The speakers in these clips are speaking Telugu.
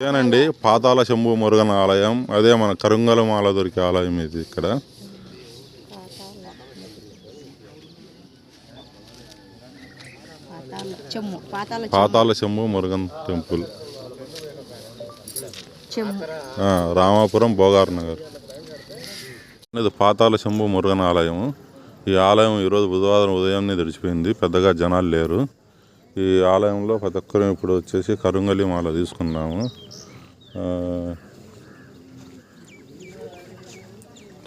ఇదేనండి పాతాళ శంభు మురుగన్ ఆలయం. అదే మన కరుంగల మాల దొరికే ఆలయం ఇది. ఇక్కడ పాతాళ శంభు మురుగన్ టెంపుల్, రామాపురం, బోగార్ నగర్. ఇది పాతాళ శంభు మురుగన్ ఆలయం. ఈ ఆలయం ఈరోజు బుధవారం ఉదయాన్నే తెరిచిపోయింది. పెద్దగా జనాలు లేరు. ఈ ఆలయంలో ప్రతి ఒక్కరు ఇప్పుడు వచ్చేసి కరుంగలి మాల తీసుకున్నాము.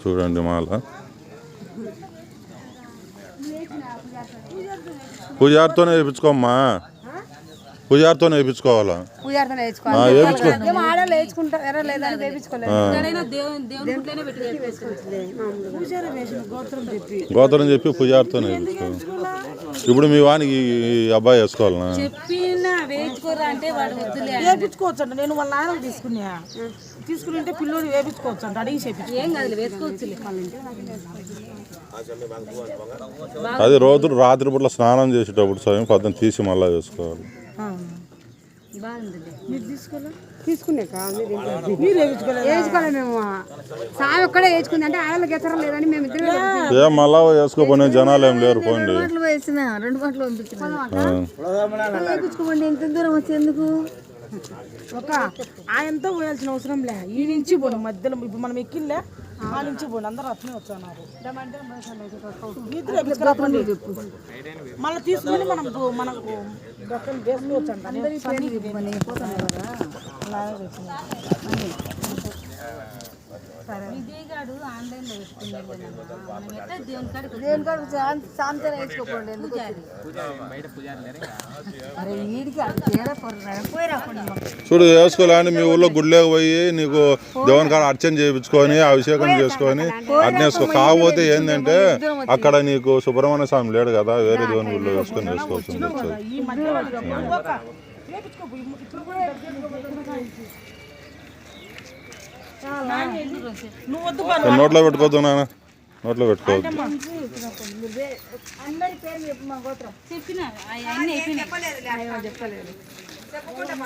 చూడండి మాల. పూజారితోనే వేయించుకోమ్మా, పూజారితోనే వేయించుకోవాలా? గోత్రం చెప్పి పూజారితోనే వేయించుకోవాలి. ఇప్పుడు మీ వానికి అబ్బాయి వేసుకోవాలనా? వేయించుకోవచ్చు అంట. నేను వాళ్ళ నాయన తీసుకుని పిల్లోడు వేయించుకోవచ్చు అంట. అడిగి అది రోజు రాత్రి పూట స్నానం చేసేటప్పుడు స్వయం పద్ధతి తీసి మళ్ళీ వేసుకోవాలి. తీసుకునే వేసుకోలేదు మేము. సామి ఒక్కడే వేసుకుంది అంటే ఆడలకు ఎత్తరం లేదని మేము ఇద్దరు ఏం మళ్ళా వేసుకోపోయిన జనాలు ఏం లేరు. పోండి 2 గంటలు వేయించుకోండి. ఇంత దూరం వచ్చి ఎందుకు? ఒక ఆయనతో పోయాల్సిన అవసరం లే. ఈ నుంచి పోను మధ్యలో ఇప్పుడు మనం ఎక్కిలే ఆ నుంచి పోను. అందరూ అట్లనే వచ్చారు. మళ్ళీ తీసుకుని మనకు వేసుకోవచ్చు అంట. చూడు వేసుకోలేని మీ ఊళ్ళో గుడిలోకి పోయి నీకు దేవుని కాడ అర్చన చేయించుకొని అభిషేకం చేసుకొని అట్నేసుకో. కాకపోతే ఏంటంటే అక్కడ నీకు సుబ్రహ్మణ్య స్వామి లేడు కదా, వేరే దేవుని గుడిలో వేసుకొని వేసుకోవాల్సింది. నోట్లో పెట్టుకోవద్దు నాన్న, నోట్లో పెట్టుకోవద్దు.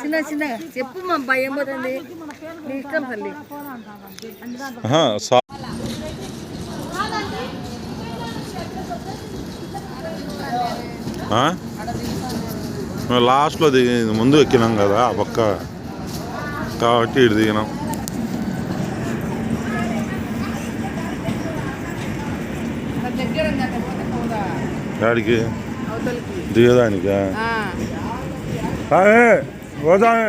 చిన్నగా చెప్పు మా భయం పోతుంది. నీ ఇష్టం తల్లి. మేము లాస్ట్లో ముందు ఎక్కినాం కదా ఆ పక్క, కాబట్టి ఇటు దిగినాం. గాడికి దిగదానికా పోదామే.